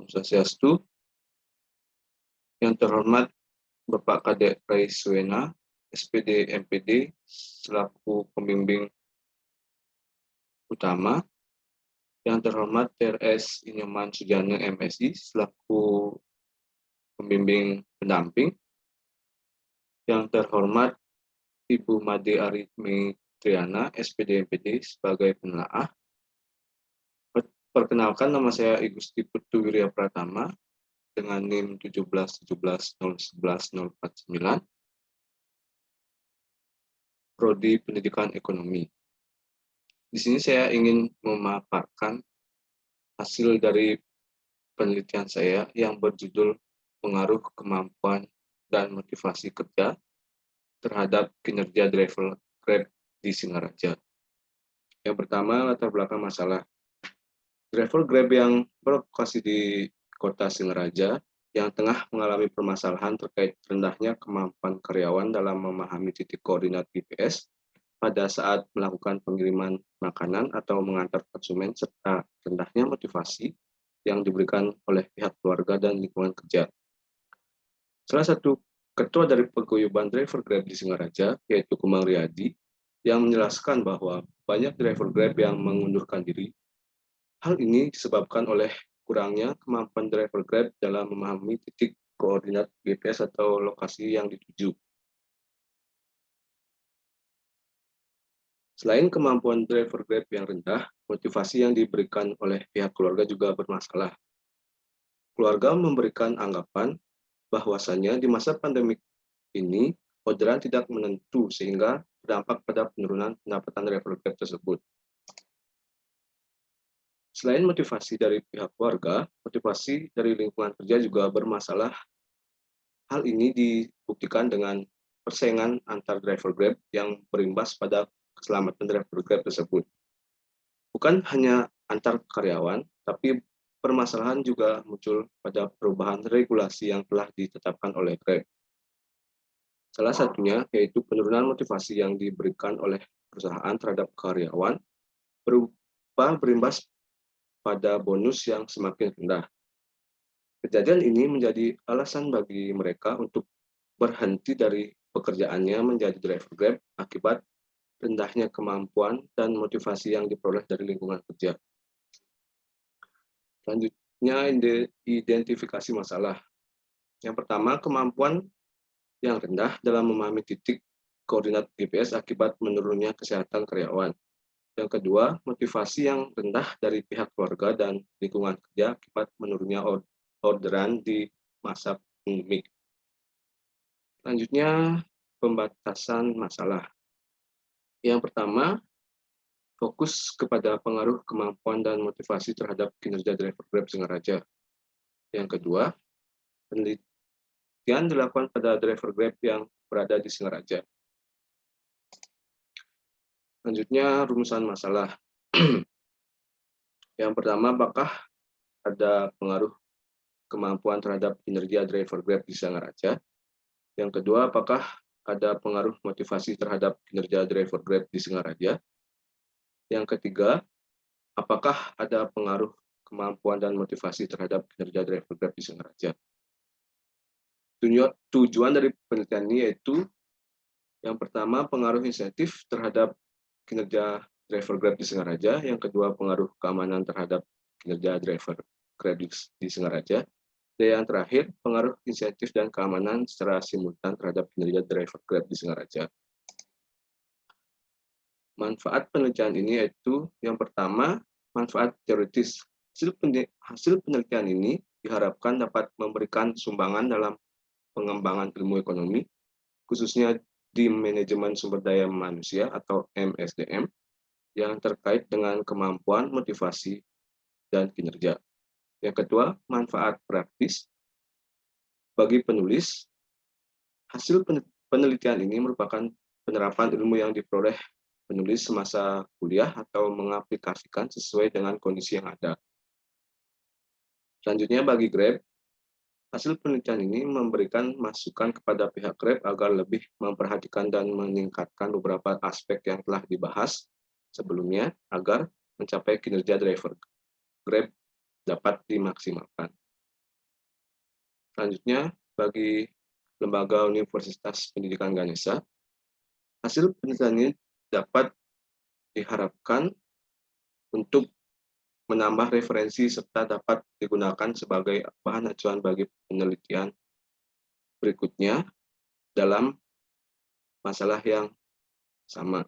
Om Swastiastu. Yang terhormat Bapak Kadek Raiswena, SPD MPD, selaku pembimbing utama. Yang terhormat TRS Inyoman Sujana MSI, selaku pembimbing pendamping. Yang terhormat Ibu Made Aritmi Triana, SPD MPD, sebagai penelaah. Perkenalkan, nama saya Igusti Putu Wirya Pratama dengan NIM 17170110449, Prodi Pendidikan Ekonomi. Di sini saya ingin memaparkan hasil dari penelitian saya yang berjudul Pengaruh Kemampuan dan Motivasi Kerja terhadap Kinerja Driver Grab di Singaraja. Yang pertama, latar belakang masalah. Driver Grab yang berlokasi di Kota Singaraja yang tengah mengalami permasalahan terkait rendahnya kemampuan karyawan dalam memahami titik koordinat GPS pada saat melakukan pengiriman makanan atau mengantar konsumen, serta rendahnya motivasi yang diberikan oleh pihak keluarga dan lingkungan kerja. Salah satu ketua dari paguyuban driver Grab di Singaraja, yaitu Kumang Riyadi, yang menjelaskan bahwa banyak driver Grab yang mengundurkan diri. Hal ini disebabkan oleh kurangnya kemampuan driver Grab dalam memahami titik koordinat GPS atau lokasi yang dituju. Selain kemampuan driver Grab yang rendah, motivasi yang diberikan oleh pihak keluarga juga bermasalah. Keluarga memberikan anggapan bahwasannya di masa pandemi ini, orderan tidak menentu sehingga berdampak pada penurunan pendapatan driver Grab tersebut. Selain motivasi dari pihak keluarga, motivasi dari lingkungan kerja juga bermasalah. Hal ini dibuktikan dengan persaingan antar driver Grab yang berimbas pada keselamatan driver Grab tersebut. Bukan hanya antar karyawan, tapi permasalahan juga muncul pada perubahan regulasi yang telah ditetapkan oleh Grab. Salah satunya yaitu penurunan motivasi yang diberikan oleh perusahaan terhadap karyawan berupa berimbas pada bonus yang semakin rendah. Kejadian ini menjadi alasan bagi mereka untuk berhenti dari pekerjaannya menjadi driver Grab akibat rendahnya kemampuan dan motivasi yang diperoleh dari lingkungan kerja. Selanjutnya, identifikasi masalah. Yang pertama, kemampuan yang rendah dalam memahami titik koordinat GPS akibat menurunnya kesehatan karyawan. Yang kedua, motivasi yang rendah dari pihak keluarga dan lingkungan kerja akibat menurunnya orderan di masa pandemi. Selanjutnya, pembatasan masalah. Yang pertama, fokus kepada pengaruh kemampuan dan motivasi terhadap kinerja driver Grab Singaraja. Yang kedua, penelitian dilakukan pada driver Grab yang berada di Singaraja. Selanjutnya, rumusan masalah. Yang pertama, apakah ada pengaruh kemampuan terhadap kinerja driver Grab di Singaraja? Yang kedua, apakah ada pengaruh motivasi terhadap kinerja driver Grab di Singaraja? Yang ketiga, apakah ada pengaruh kemampuan dan motivasi terhadap kinerja driver Grab di Singaraja? Tujuan dari penelitian ini yaitu yang pertama, pengaruh insentif terhadap kinerja driver Grab di Singaraja. Yang kedua, pengaruh keamanan terhadap kinerja driver Grab di Singaraja. Dan yang terakhir, pengaruh insentif dan keamanan secara simultan terhadap kinerja driver Grab di Singaraja. Manfaat penelitian ini yaitu yang pertama, manfaat teoritis. Hasil penelitian ini diharapkan dapat memberikan sumbangan dalam pengembangan ilmu ekonomi, khususnya di manajemen sumber daya manusia atau MSDM, yang terkait dengan kemampuan, motivasi, dan kinerja. Yang kedua, manfaat praktis. Bagi penulis, hasil penelitian ini merupakan penerapan ilmu yang diperoleh penulis semasa kuliah atau mengaplikasikan sesuai dengan kondisi yang ada. Selanjutnya, bagi Grab, hasil penelitian ini memberikan masukan kepada pihak Grab agar lebih memperhatikan dan meningkatkan beberapa aspek yang telah dibahas sebelumnya agar mencapai kinerja driver Grab dapat dimaksimalkan. Selanjutnya, bagi Lembaga Universitas Pendidikan Ganesha, hasil penelitian ini dapat diharapkan untuk menambah referensi serta dapat digunakan sebagai bahan acuan bagi penelitian berikutnya dalam masalah yang sama.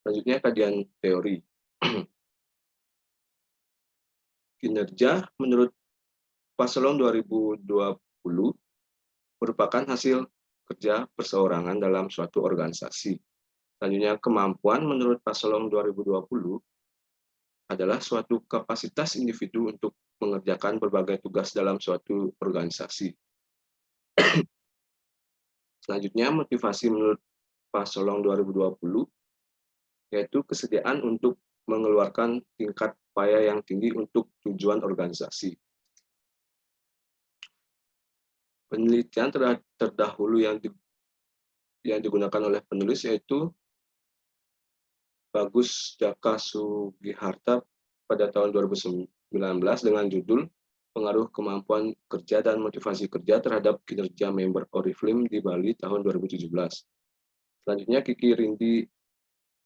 Selanjutnya, kajian teori. Kinerja menurut Paslon 2020 merupakan hasil kerja perseorangan dalam suatu organisasi. Selanjutnya, kemampuan menurut Paslon 2020 adalah suatu kapasitas individu untuk mengerjakan berbagai tugas dalam suatu organisasi. Selanjutnya, motivasi menurut Paslon 2020 yaitu kesediaan untuk mengeluarkan tingkat upaya yang tinggi untuk tujuan organisasi. Penelitian terdahulu yang digunakan oleh penulis yaitu Bagus Jaka Sugiharta pada tahun 2019 dengan judul Pengaruh Kemampuan Kerja dan Motivasi Kerja terhadap Kinerja Member Oriflame di Bali tahun 2017. Selanjutnya, Kiki Rindi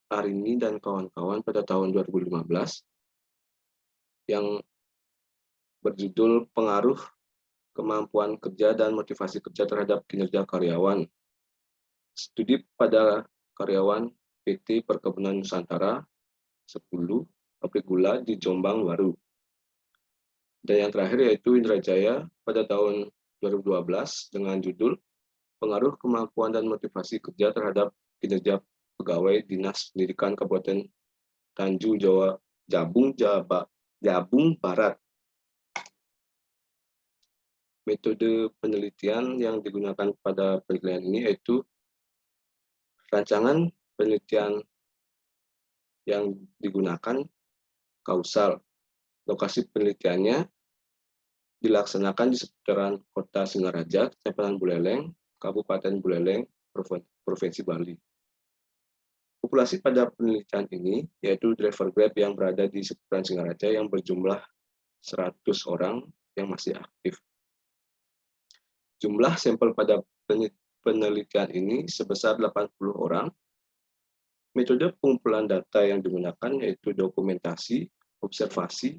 Arini dan kawan-kawan pada tahun 2015 yang berjudul Pengaruh Kemampuan Kerja dan Motivasi Kerja terhadap Kinerja Karyawan. Studi pada karyawan PT Perkebunan Nusantara 10, pabrik gula di Jombang Baru. Dan yang terakhir yaitu Indrajaya pada tahun 2012 dengan judul Pengaruh Kemampuan dan Motivasi Kerja terhadap Kinerja Pegawai Dinas Pendidikan Kabupaten Tanjung Jabung Barat. Metode penelitian yang digunakan pada penelitian ini yaitu rancangan penelitian yang digunakan kausal. Lokasi penelitiannya dilaksanakan di seputaran Kota Singaraja, Kecamatan Buleleng, Kabupaten Buleleng, Provinsi Bali. Populasi pada penelitian ini yaitu driver Grab yang berada di seputaran Singaraja yang berjumlah 100 orang yang masih aktif. Jumlah sampel pada penelitian ini sebesar 80 orang. Metode pengumpulan data yang digunakan yaitu dokumentasi, observasi,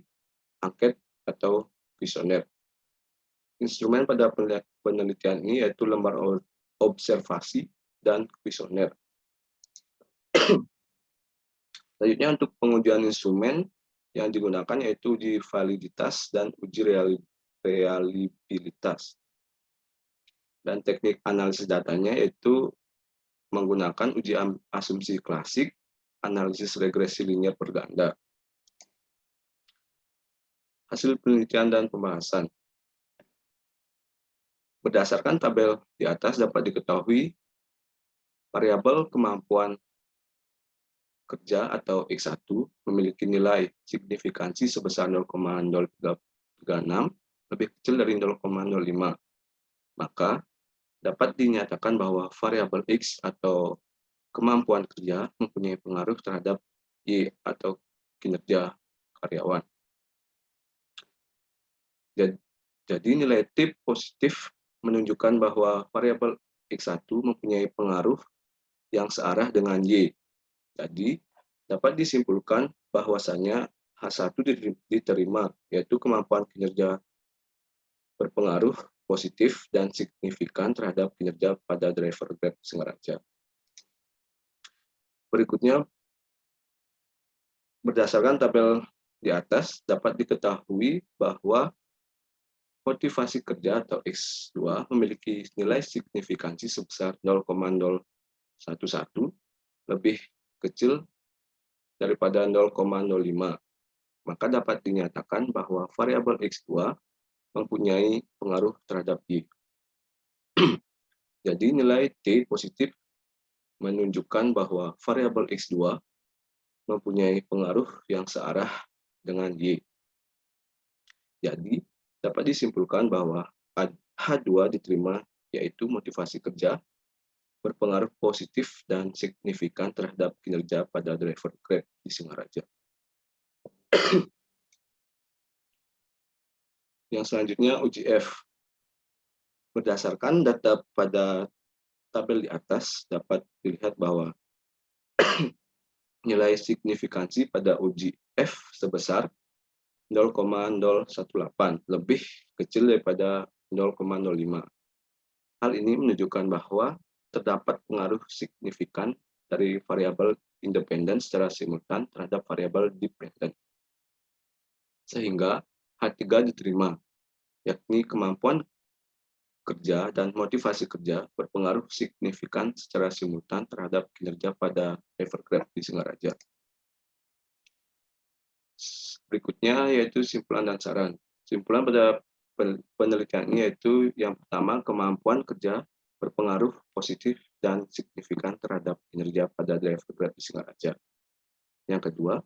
angket, atau kuesioner. Instrumen pada penelitian ini yaitu lembar observasi dan kuesioner. Selanjutnya, untuk pengujian instrumen yang digunakan yaitu uji validitas dan uji reliabilitas. Dan teknik analisis datanya yaitu menggunakan uji asumsi klasik, analisis regresi linear berganda. Hasil penelitian dan pembahasan. Berdasarkan tabel di atas dapat diketahui variabel kemampuan kerja atau X1 memiliki nilai signifikansi sebesar 0,036 lebih kecil dari 0,05. Maka dapat dinyatakan bahwa variabel X atau kemampuan kerja mempunyai pengaruh terhadap Y atau kinerja karyawan. Jadi nilai T positif menunjukkan bahwa variabel X1 mempunyai pengaruh yang searah dengan Y. Jadi dapat disimpulkan bahwasanya H1 diterima, yaitu kemampuan kinerja berpengaruh positif dan signifikan terhadap kinerja pada driver Grab Singaraja. Berikutnya, berdasarkan tabel di atas dapat diketahui bahwa motivasi kerja atau X2 memiliki nilai signifikansi sebesar 0,011 lebih kecil daripada 0,05. Maka dapat dinyatakan bahwa variabel X2 mempunyai pengaruh terhadap Y. Jadi nilai T positif menunjukkan bahwa variabel X2 mempunyai pengaruh yang searah dengan Y. Jadi dapat disimpulkan bahwa H2 diterima yaitu motivasi kerja berpengaruh positif dan signifikan terhadap kinerja pada driver Grab di Singaraja. Yang selanjutnya uji F. Berdasarkan data pada tabel di atas, dapat dilihat bahwa nilai signifikansi pada uji F sebesar 0,018, lebih kecil daripada 0,05. Hal ini menunjukkan bahwa terdapat pengaruh signifikan dari variabel independen secara simultan terhadap variabel dependen. Sehingga H3 diterima, yakni kemampuan kerja dan motivasi kerja berpengaruh signifikan secara simultan terhadap kinerja pada Evergrande di Singaraja. Berikutnya yaitu simpulan dan saran. Simpulan pada penelitian ini yaitu yang pertama, kemampuan kerja berpengaruh positif dan signifikan terhadap kinerja pada driver Grab di Singaraja. Yang kedua,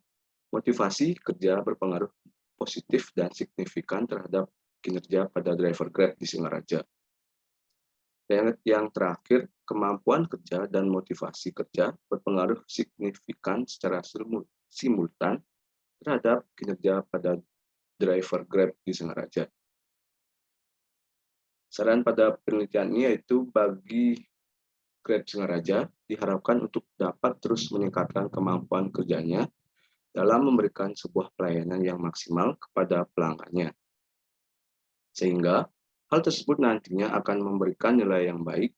motivasi kerja berpengaruh positif dan signifikan terhadap kinerja pada driver Grab di Singaraja. Yang terakhir, kemampuan kerja dan motivasi kerja berpengaruh signifikan secara simultan terhadap kinerja pada driver Grab di Singaraja. Saran pada penelitian ini yaitu bagi Grab Singaraja diharapkan untuk dapat terus meningkatkan kemampuan kerjanya dalam memberikan sebuah pelayanan yang maksimal kepada pelanggannya. Sehingga hal tersebut nantinya akan memberikan nilai yang baik.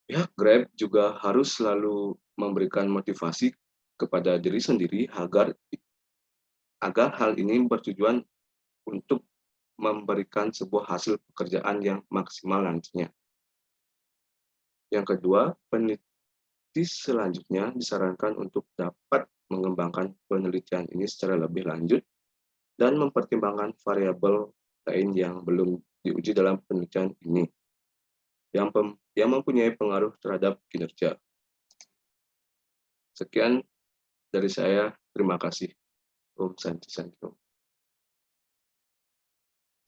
Pihak Grab juga harus selalu memberikan motivasi kepada diri sendiri agar hal ini bertujuan untuk memberikan sebuah hasil pekerjaan yang maksimal nantinya. Yang kedua, peneliti selanjutnya disarankan untuk dapat mengembangkan penelitian ini secara lebih lanjut dan mempertimbangkan variabel lain yang belum diuji dalam penelitian ini yang mempunyai pengaruh terhadap kinerja. Sekian dari saya, terima kasih. Om Santi Santi Om.